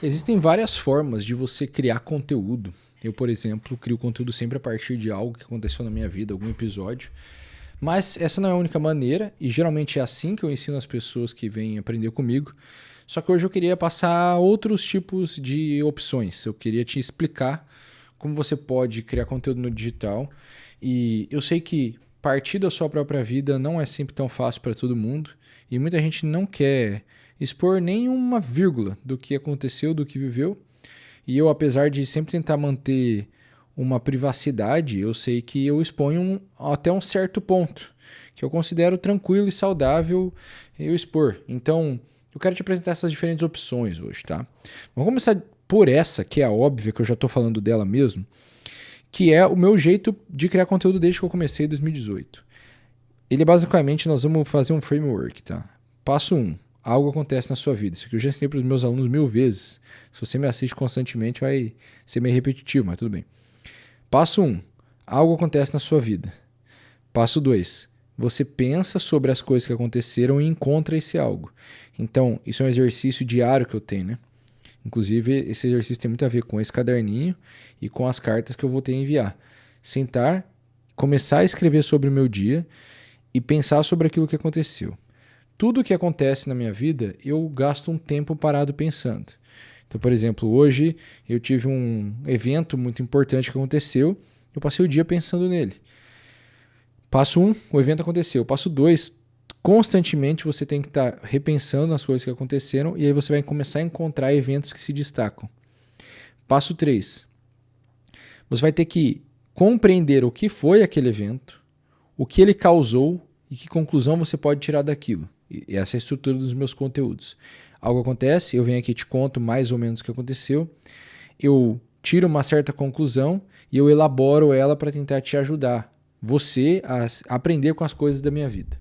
Existem várias formas de você criar conteúdo. Eu, por exemplo, crio conteúdo sempre a partir de algo que aconteceu na minha vida, algum episódio. Mas essa não é a única maneira, e geralmente é assim que eu ensino as pessoas que vêm aprender comigo. Só que hoje eu queria passar outros tipos de opções. Eu queria te explicar como você pode criar conteúdo no digital. E eu sei que partir da sua própria vida não é sempre tão fácil para todo mundo. E muita gente não quer expor nenhuma vírgula do que aconteceu, do que viveu. E eu, apesar de sempre tentar manter uma privacidade, eu sei que eu exponho até um certo ponto, que eu considero tranquilo e saudável eu expor. Então, eu quero te apresentar essas diferentes opções hoje, tá? Vamos começar por essa, que é a óbvia, que eu já estou falando dela mesmo, que é o meu jeito de criar conteúdo desde que eu comecei em 2018. Ele basicamente, nós vamos fazer um framework, tá? Passo 1. Algo acontece na sua vida. Isso aqui eu já ensinei para os meus alunos 1000 vezes. Se você me assiste constantemente, vai ser meio repetitivo, mas tudo bem. Passo 1. Algo acontece na sua vida. Passo 2. Você pensa sobre as coisas que aconteceram e encontra esse algo. Então, isso é um exercício diário que eu tenho, né? Inclusive, esse exercício tem muito a ver com esse caderninho e com as cartas que eu vou ter a enviar. Sentar, começar a escrever sobre o meu dia e pensar sobre aquilo que aconteceu. Tudo que acontece na minha vida, eu gasto um tempo parado pensando. Então, por exemplo, hoje eu tive um evento muito importante que aconteceu, eu passei o dia pensando nele. Passo 1, o evento aconteceu. Passo 2, constantemente você tem que estar repensando nas coisas que aconteceram e aí você vai começar a encontrar eventos que se destacam. Passo 3, você vai ter que compreender o que foi aquele evento, o que ele causou e que conclusão você pode tirar daquilo. E essa é a estrutura dos meus conteúdos. Algo acontece, eu venho aqui e te conto mais ou menos o que aconteceu, eu tiro uma certa conclusão e eu elaboro ela para tentar te ajudar, você a aprender com as coisas da minha vida.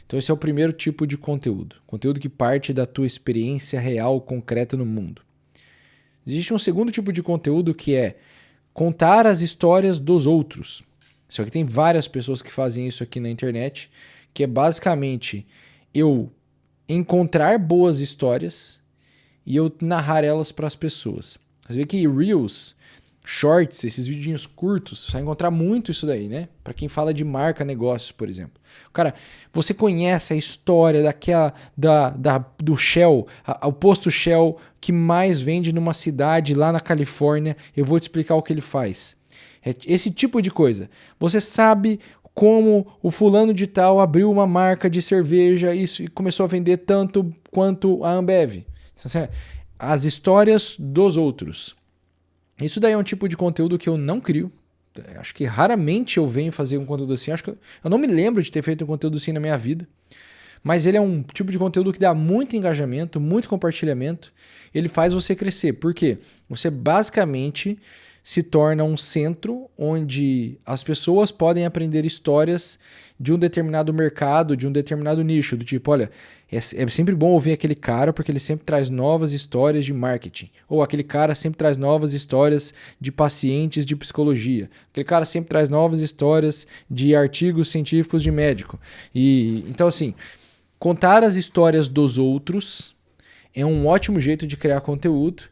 Então esse é o primeiro tipo de conteúdo, conteúdo que parte da tua experiência real, concreta no mundo. Existe um segundo tipo de conteúdo que é contar as histórias dos outros. Só que tem várias pessoas que fazem isso aqui na internet, que é basicamente eu encontrar boas histórias e eu narrar elas para as pessoas. Você vê que Reels, Shorts, esses vidinhos curtos, você vai encontrar muito isso daí, né? Para quem fala de marca, negócios, por exemplo. Cara, você conhece a história do Shell, o posto Shell que mais vende numa cidade lá na Califórnia, eu vou te explicar o que ele faz. É esse tipo de coisa. Você sabe como o fulano de tal abriu uma marca de cerveja e começou a vender tanto quanto a Ambev. As histórias dos outros. Isso daí é um tipo de conteúdo que eu não crio. Acho que raramente eu venho fazer um conteúdo assim. Acho que eu não me lembro de ter feito um conteúdo assim na minha vida. Mas ele é um tipo de conteúdo que dá muito engajamento, muito compartilhamento. Ele faz você crescer. Por quê? Você basicamente se torna um centro onde as pessoas podem aprender histórias de um determinado mercado, de um determinado nicho, do tipo, olha, é sempre bom ouvir aquele cara porque ele sempre traz novas histórias de marketing, ou aquele cara sempre traz novas histórias de pacientes de psicologia, aquele cara sempre traz novas histórias de artigos científicos de médico. E então assim, contar as histórias dos outros é um ótimo jeito de criar conteúdo,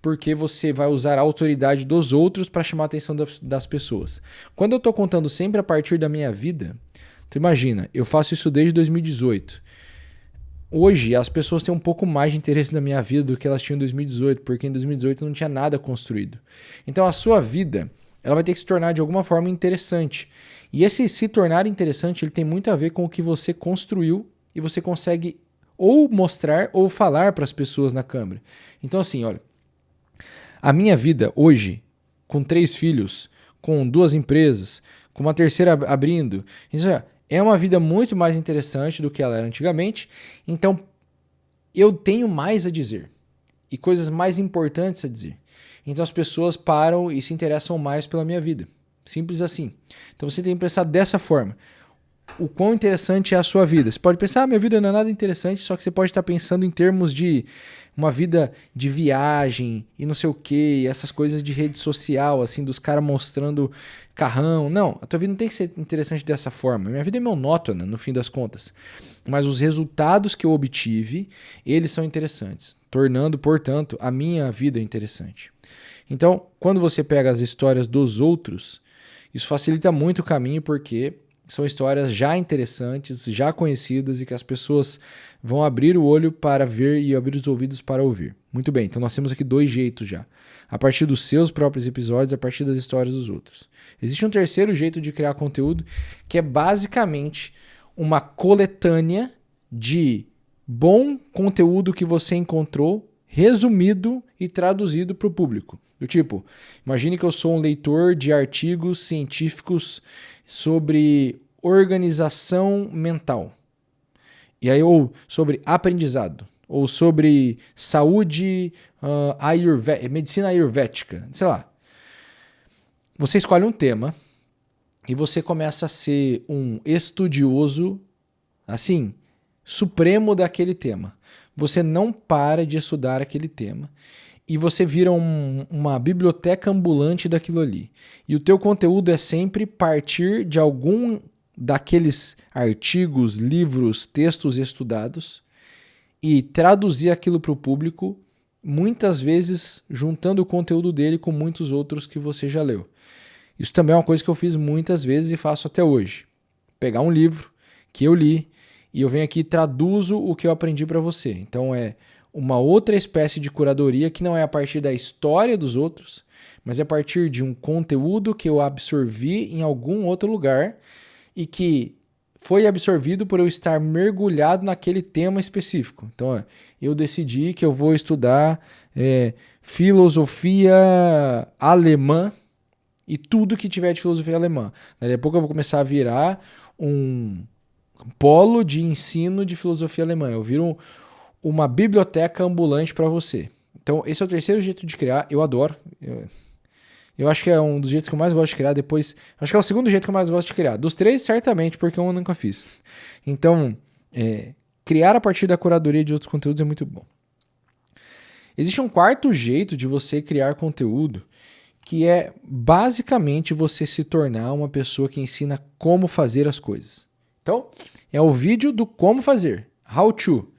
porque você vai usar a autoridade dos outros para chamar a atenção das pessoas. Quando eu estou contando sempre a partir da minha vida, tu imagina, eu faço isso desde 2018. Hoje, as pessoas têm um pouco mais de interesse na minha vida do que elas tinham em 2018, porque em 2018 não tinha nada construído. Então a sua vida, ela vai ter que se tornar de alguma forma interessante. E esse se tornar interessante, ele tem muito a ver com o que você construiu e você consegue ou mostrar ou falar para as pessoas na câmera. Então assim, olha, a minha vida hoje, com 3 filhos, com 2 empresas, com uma terceira abrindo, é uma vida muito mais interessante do que ela era antigamente. Então, eu tenho mais a dizer e coisas mais importantes a dizer. Então, as pessoas param e se interessam mais pela minha vida. Simples assim. Então, você tem que pensar dessa forma. O quão interessante é a sua vida. Você pode pensar, minha vida não é nada interessante, só que você pode estar pensando em termos de uma vida de viagem e não sei o que, essas coisas de rede social, assim, dos caras mostrando carrão. Não, a tua vida não tem que ser interessante dessa forma. Minha vida é monótona, no fim das contas. Mas os resultados que eu obtive, eles são interessantes, tornando, portanto, a minha vida interessante. Então, quando você pega as histórias dos outros, isso facilita muito o caminho, porque são histórias já interessantes, já conhecidas e que as pessoas vão abrir o olho para ver e abrir os ouvidos para ouvir. Muito bem, então nós temos aqui 2 jeitos já. A partir dos seus próprios episódios, a partir das histórias dos outros. Existe um terceiro jeito de criar conteúdo, que é basicamente uma coletânea de bom conteúdo que você encontrou, resumido e traduzido para o público. Do tipo, imagine que eu sou um leitor de artigos científicos sobre organização mental. E aí, ou sobre aprendizado, ou sobre saúde, medicina ayurvédica, sei lá. Você escolhe um tema e você começa a ser um estudioso, assim, supremo daquele tema. Você não para de estudar aquele tema e você vira uma biblioteca ambulante daquilo ali. E o teu conteúdo é sempre partir de algum daqueles artigos, livros, textos estudados e traduzir aquilo para o público, muitas vezes juntando o conteúdo dele com muitos outros que você já leu. Isso também é uma coisa que eu fiz muitas vezes e faço até hoje. Pegar um livro que eu li e eu venho aqui e traduzo o que eu aprendi para você. Então é uma outra espécie de curadoria que não é a partir da história dos outros, mas é a partir de um conteúdo que eu absorvi em algum outro lugar e que foi absorvido por eu estar mergulhado naquele tema específico. Então, eu decidi que eu vou estudar filosofia alemã e tudo que tiver de filosofia alemã. Daqui a pouco eu vou começar a virar um polo de ensino de filosofia alemã. Eu viro uma biblioteca ambulante para você. Então, esse é o terceiro jeito de criar. Eu adoro. Eu acho que é um dos jeitos que eu mais gosto de criar. Depois, acho que é o segundo jeito que eu mais gosto de criar. Dos 3, certamente, porque eu nunca fiz. Então, criar a partir da curadoria de outros conteúdos é muito bom. Existe um quarto jeito de você criar conteúdo, que é basicamente você se tornar uma pessoa que ensina como fazer as coisas. Então, é o vídeo do como fazer. How to.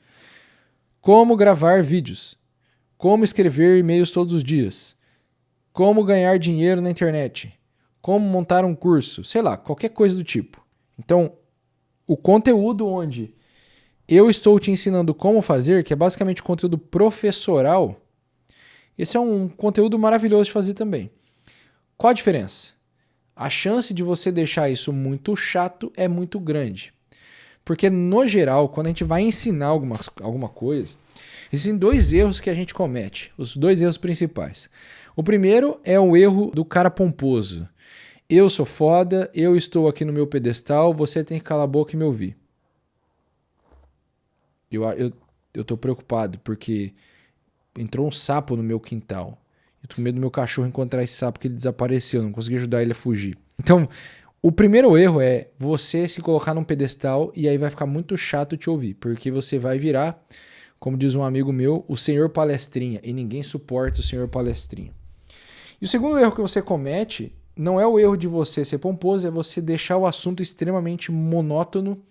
Como gravar vídeos. Como escrever e-mails todos os dias. Como ganhar dinheiro na internet. Como montar um curso. Sei lá, qualquer coisa do tipo. Então, o conteúdo onde eu estou te ensinando como fazer, que é basicamente conteúdo professoral, esse é um conteúdo maravilhoso de fazer também. Qual a diferença? A chance de você deixar isso muito chato é muito grande. Porque, no geral, quando a gente vai ensinar alguma coisa, existem 2 erros que a gente comete. Os 2 erros principais. O primeiro é o erro do cara pomposo. Eu sou foda, eu estou aqui no meu pedestal, você tem que calar a boca e me ouvir. Eu tô preocupado porque entrou um sapo no meu quintal. Eu tô com medo do meu cachorro encontrar esse sapo porque ele desapareceu, não consegui ajudar ele a fugir. Então, o primeiro erro é você se colocar num pedestal e aí vai ficar muito chato te ouvir, porque você vai virar, como diz um amigo meu, o senhor palestrinha, e ninguém suporta o senhor palestrinha. E o segundo erro que você comete não é o erro de você ser pomposo, é você deixar o assunto extremamente monótono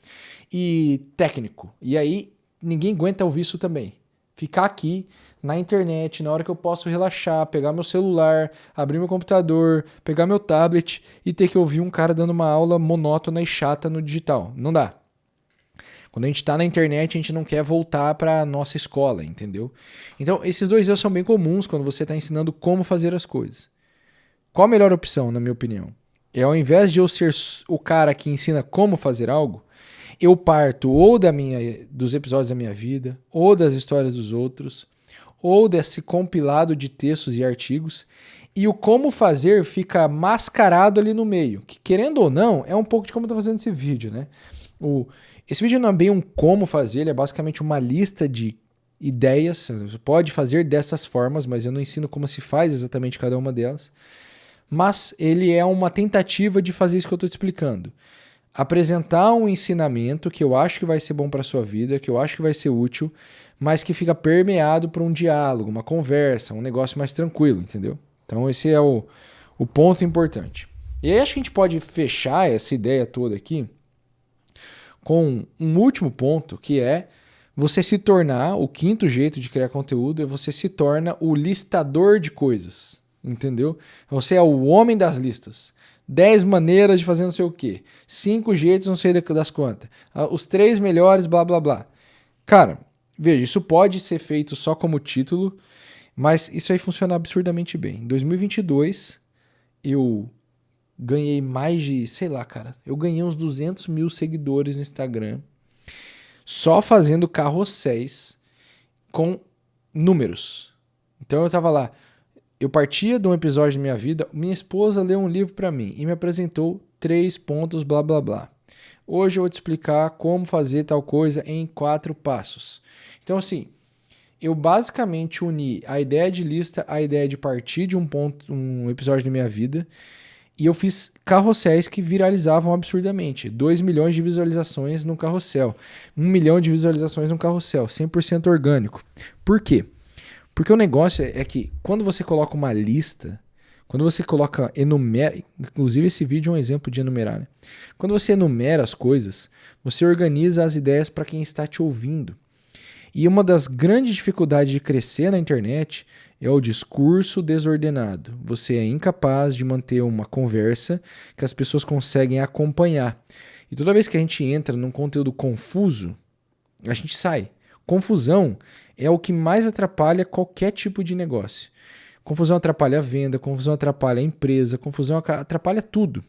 e técnico. E aí ninguém aguenta ouvir isso também. Ficar aqui na internet, na hora que eu posso relaxar, pegar meu celular, abrir meu computador, pegar meu tablet e ter que ouvir um cara dando uma aula monótona e chata no digital. Não dá. Quando a gente está na internet, a gente não quer voltar para a nossa escola, entendeu? Então, esses 2 erros são bem comuns quando você está ensinando como fazer as coisas. Qual a melhor opção, na minha opinião? É ao invés de eu ser o cara que ensina como fazer algo, eu parto ou dos episódios da minha vida, ou das histórias dos outros, ou desse compilado de textos e artigos, e o como fazer fica mascarado ali no meio, que querendo ou não, é um pouco de como eu estou fazendo esse vídeo, né? Esse vídeo não é bem um como fazer, ele é basicamente uma lista de ideias, você pode fazer dessas formas, mas eu não ensino como se faz exatamente cada uma delas, mas ele é uma tentativa de fazer isso que eu estou te explicando. apresentar um ensinamento que eu acho que vai ser bom para a sua vida, que eu acho que vai ser útil, mas que fica permeado por um diálogo, uma conversa, um negócio mais tranquilo, entendeu? Então esse é o ponto importante. E aí acho que a gente pode fechar essa ideia toda aqui com um último ponto, que é você se tornar, o quinto jeito de criar conteúdo é você se torna o listador de coisas, entendeu? Você é o homem das listas. 10 maneiras de fazer não sei o quê. 5 jeitos não sei das quantas. Os 3 melhores, blá blá blá. Cara, veja, isso pode ser feito só como título, mas isso aí funciona absurdamente bem. Em 2022, eu ganhei mais de, sei lá, cara, eu ganhei uns 200 mil seguidores no Instagram só fazendo carrosséis com números. Então eu tava lá, eu partia de um episódio da minha vida, minha esposa leu um livro para mim e me apresentou 3 pontos, blá blá blá. Hoje eu vou te explicar como fazer tal coisa em 4 passos. Então assim, eu basicamente uni a ideia de lista à ideia de partir de um episódio da minha vida, e eu fiz carrosséis que viralizavam absurdamente. 2 milhões de visualizações num carrossel, 1 milhão de visualizações num carrossel, 100% orgânico. Por quê? Porque o negócio é que quando você coloca uma lista, quando você enumera, inclusive esse vídeo é um exemplo de enumerar, né? Quando você enumera as coisas, você organiza as ideias para quem está te ouvindo. E uma das grandes dificuldades de crescer na internet é o discurso desordenado. Você é incapaz de manter uma conversa que as pessoas conseguem acompanhar. E toda vez que a gente entra num conteúdo confuso, a gente sai. Confusão é o que mais atrapalha qualquer tipo de negócio. Confusão atrapalha a venda, confusão atrapalha a empresa, confusão atrapalha tudo.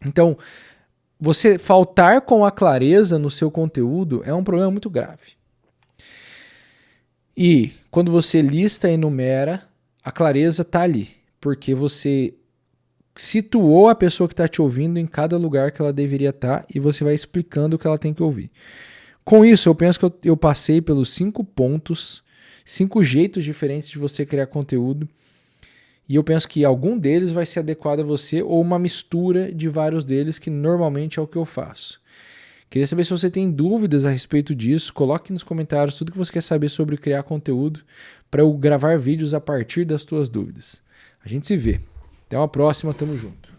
Então, você faltar com a clareza no seu conteúdo é um problema muito grave. E quando você lista e enumera, a clareza está ali, porque você situou a pessoa que está te ouvindo em cada lugar que ela deveria estar e você vai explicando o que ela tem que ouvir. Com isso, eu penso que eu passei pelos 5 pontos, 5 jeitos diferentes de você criar conteúdo, e eu penso que algum deles vai ser adequado a você ou uma mistura de vários deles, que normalmente é o que eu faço. Queria saber se você tem dúvidas a respeito disso. Coloque nos comentários tudo que você quer saber sobre criar conteúdo para eu gravar vídeos a partir das suas dúvidas. A gente se vê. Até uma próxima, tamo junto.